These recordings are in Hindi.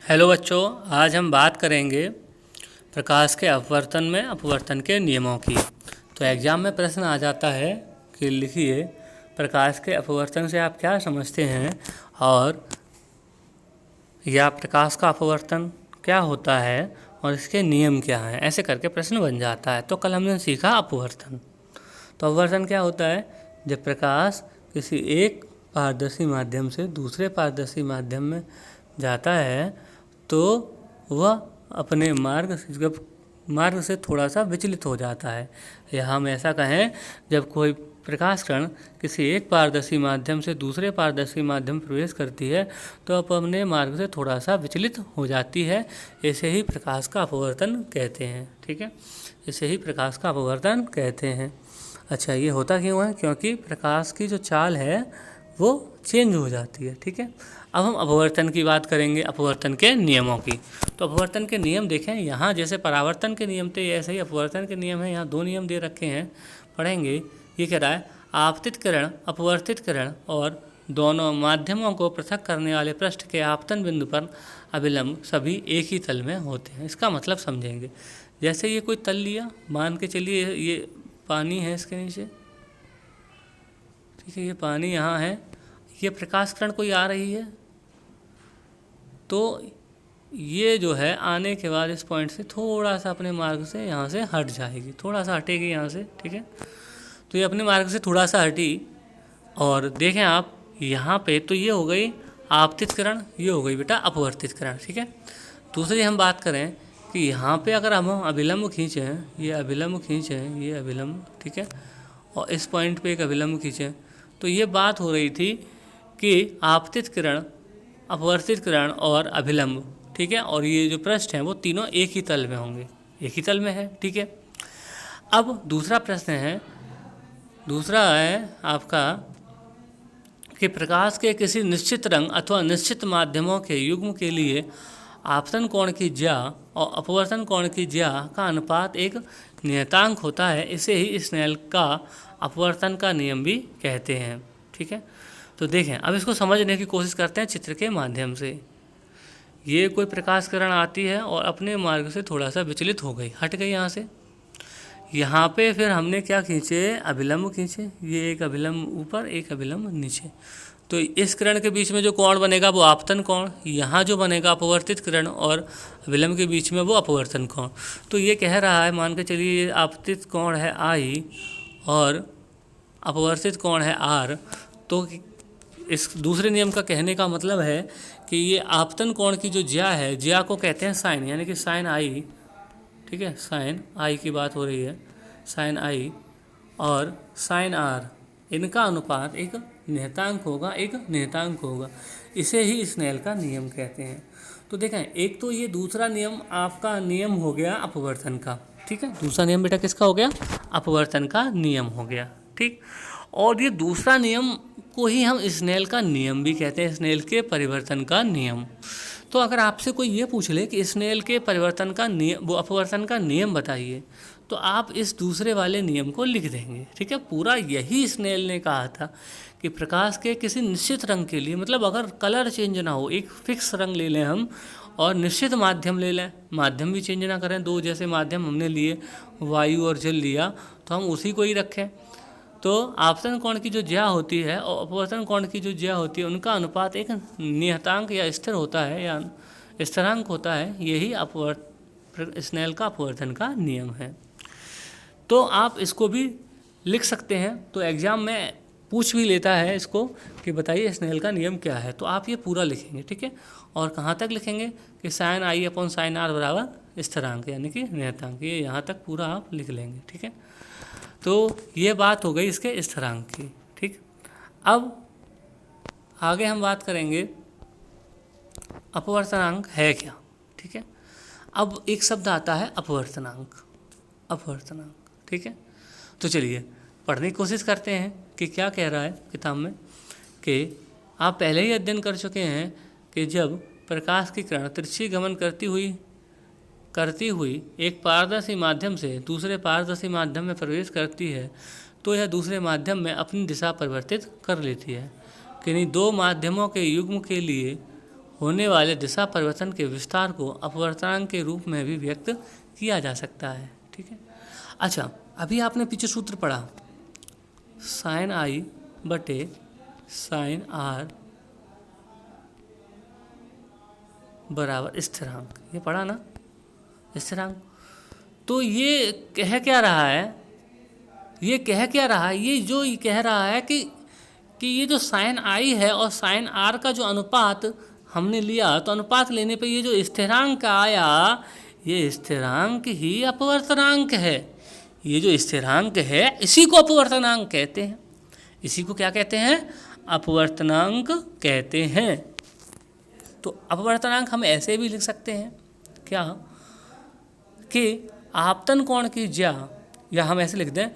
हेलो बच्चों, आज हम बात करेंगे प्रकाश के अपवर्तन में अपवर्तन के नियमों की। तो एग्ज़ाम में प्रश्न आ जाता है कि लिखिए प्रकाश के अपवर्तन से आप क्या समझते हैं और या प्रकाश का अपवर्तन क्या होता है और इसके नियम क्या हैं, ऐसे करके प्रश्न बन जाता है। तो कल हमने सीखा अपवर्तन। तो अपवर्तन क्या होता है? जब प्रकाश किसी एक पारदर्शी माध्यम से दूसरे पारदर्शी माध्यम में जाता है तो वह अपने मार्ग से थोड़ा सा विचलित हो जाता है, या हम ऐसा कहें जब कोई प्रकाश कण किसी एक पारदर्शी माध्यम से दूसरे पारदर्शी माध्यम प्रवेश करती है तो अपने मार्ग से थोड़ा सा विचलित हो जाती है। इसे ही प्रकाश का अपवर्तन कहते हैं। ठीक है, इसे ही प्रकाश का अपवर्तन कहते हैं। अच्छा, ये होता क्यों है? क्योंकि प्रकाश की जो चाल है वो चेंज हो जाती है। ठीक है, अब हम अपवर्तन की बात करेंगे, अपवर्तन के नियमों की। तो अपवर्तन के नियम देखें, यहाँ जैसे परावर्तन के नियम थे ऐसे ही अपवर्तन के नियम हैं। यहाँ दो नियम दे रखे हैं, पढ़ेंगे। ये कह रहा है आपतित किरण, अपवर्तित किरण और दोनों माध्यमों को पृथक करने वाले पृष्ठ के आपतन बिंदु पर अभिलंब सभी एक ही तल में होते हैं। इसका मतलब समझेंगे। जैसे ये कोई तल लिया, मान के चलिए ये पानी है इसके नीचे, ठीक है, ये पानी यहाँ है, ये प्रकाश किरण कोई आ रही है तो ये जो है आने के बाद इस पॉइंट से थोड़ा सा अपने मार्ग से यहाँ से हट जाएगी, थोड़ा सा हटेगी यहाँ से। ठीक है, तो ये अपने मार्ग से थोड़ा सा हटी और देखें आप यहाँ पे, तो ये हो गई आपतित किरण, ये हो गई बेटा अपवर्तित किरण। ठीक है, दूसरी हम बात करें कि यहाँ पे अगर हम अभिलंब खींचें, ये अभिलंब खींचें, ये अभिलंब, ठीक है, और इस पॉइंट पे एक अभिलंब खींचें, तो ये बात हो रही थी कि आपतित किरण, अपवर्तित किरण और अभिलंब, ठीक है, और ये जो पृष्ठ हैं वो तीनों एक ही तल में होंगे, एक ही तल में है। ठीक है, अब दूसरा प्रश्न है, दूसरा है आपका कि प्रकाश के किसी निश्चित रंग अथवा निश्चित माध्यमों के युग्म के लिए आपतन कोण की ज्या और अपवर्तन कोण की ज्या का अनुपात एक नियतांक होता है। इसे ही स्नेल का अपवर्तन का नियम भी कहते हैं। ठीक है, तो देखें, अब इसको समझने की कोशिश करते हैं चित्र के माध्यम से। ये कोई प्रकाश किरण आती है और अपने मार्ग से थोड़ा सा विचलित हो गई, हट गई यहाँ से। यहाँ पे फिर हमने क्या खींचे? अभिलंब खींचे, ये एक अभिलंब ऊपर, एक अभिलंब नीचे। तो इस किरण के बीच में जो कोण बनेगा वो आपतन कोण, यहाँ जो बनेगा अपवर्तित किरण और अभिलंब के बीच में वो अपवर्तन कोण। तो ये कह रहा है, मान के चलिए आपतित कोण है आई और अपवर्तित कोण है आर। तो इस दूसरे नियम का कहने का मतलब है कि ये आपतन कोण की जो ज्या है, ज्या को कहते हैं साइन, यानी कि साइन आई। ठीक है, साइन आई की बात हो रही है, साइन आई और साइन आर, इनका अनुपात एक नियतांक होगा, एक नियतांक होगा। इसे ही स्नेल का नियम कहते हैं। तो देखें, एक तो ये दूसरा नियम आपका नियम हो गया अपवर्तन का। ठीक है, दूसरा नियम बेटा किसका हो गया? अपवर्तन का नियम हो गया। ठीक, और ये दूसरा नियम को ही हम स्नेल का नियम भी कहते हैं, स्नेल के परिवर्तन का नियम। तो अगर आपसे कोई ये पूछ ले कि स्नेल के परिवर्तन का नियम, वो अपवर्तन का नियम बताइए, तो आप इस दूसरे वाले नियम को लिख देंगे। ठीक है, पूरा यही स्नेल ने कहा था कि प्रकाश के किसी निश्चित रंग के लिए, मतलब अगर कलर चेंज ना हो, एक फिक्स रंग ले लें हम और निश्चित माध्यम ले लें, माध्यम भी चेंज ना करें, दो जैसे माध्यम हमने लिए, वायु और जल लिया, तो हम उसी को ही रखें। तो आपतन कोण की जो ज्या होती है और अपवर्तन कोण की जो ज्या होती है, उनका अनुपात एक नियतांक या स्थिर होता है या स्थिरांक होता है। यही स्नेल का अपवर्तन का नियम है। तो आप इसको भी लिख सकते हैं। तो एग्जाम में पूछ भी लेता है इसको कि बताइए स्नेल का नियम क्या है, तो आप ये पूरा लिखेंगे। ठीक है, और कहाँ तक लिखेंगे कि sine i upon sine r बराबर स्थिरांक यानी कि नियतांक, ये यहाँ तक पूरा आप लिख लेंगे। ठीक है, तो ये बात हो गई इसके स्थिरांक की। ठीक, अब आगे हम बात करेंगे अपवर्तनांक है क्या। ठीक है, अब एक शब्द आता है अपवर्तनांक, अपवर्तनांक। ठीक है, तो चलिए पढ़ने की कोशिश करते हैं कि क्या कह रहा है किताब में। कि आप पहले ही अध्ययन कर चुके हैं कि जब प्रकाश की किरण तिरछी गमन करती हुई एक पारदर्शी माध्यम से दूसरे पारदर्शी माध्यम में प्रवेश करती है तो यह दूसरे माध्यम में अपनी दिशा परिवर्तित कर लेती है। किन्हीं दो माध्यमों के युग्म के लिए होने वाले दिशा परिवर्तन के विस्तार को अपवर्तनांक के रूप में भी व्यक्त किया जा सकता है। ठीक है। अच्छा, अभी आपने पीछे सूत्र पढ़ा साइन आई बटे साइन आर बराबर स्थिरांक, ये पढ़ा ना, स्थिरांक। तो ये कह क्या रहा है, ये कह रहा है कि ये जो साइन आई है और साइन आर का जो अनुपात हमने लिया, तो अनुपात लेने पे ये जो स्थिरांक आया, ये स्थिरांक ही अपवर्तनांक है। ये जो स्थिरांक है इसी को अपवर्तनांक कहते हैं। इसी को क्या कहते हैं? अपवर्तनांक कहते हैं। तो अपवर्तनांक हम ऐसे भी लिख सकते हैं क्या कि आपतन कोण की ज्या, या हम ऐसे लिख दें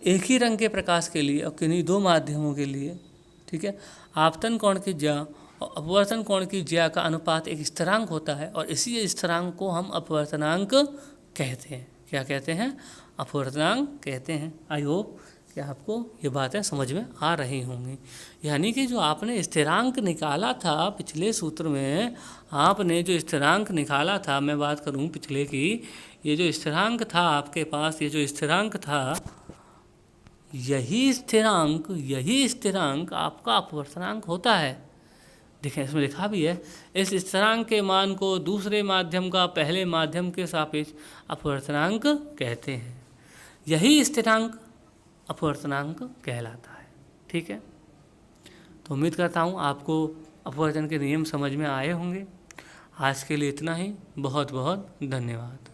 एक ही रंग के प्रकाश के लिए और किन्हीं दो माध्यमों के लिए, ठीक है, आपतन कोण की ज्या और अपवर्तन कोण की ज्या का अनुपात एक स्थिरांक होता है और इसी स्थिरांक को हम अपवर्तनांक कहते हैं। क्या कहते हैं? अपवर्तनांक कहते हैं। आई होप कि आपको ये बातें समझ में आ रही होंगी। यानी कि जो आपने स्थिरांक निकाला था पिछले सूत्र में, आपने जो स्थिरांक निकाला था, मैं बात करूं पिछले की, ये जो स्थिरांक था आपके पास, ये जो स्थिरांक था, यही स्थिरांक आपका अपवर्तनांक होता है। देखें इसमें लिखा भी है, इस स्थिरांक के मान को दूसरे माध्यम का पहले माध्यम के सापेक्ष अपवर्तनांक कहते हैं। यही स्थिरांक अपवर्तनांक कहलाता है। ठीक है, तो उम्मीद करता हूँ आपको अपवर्तन के नियम समझ में आए होंगे। आज के लिए इतना ही। बहुत बहुत धन्यवाद।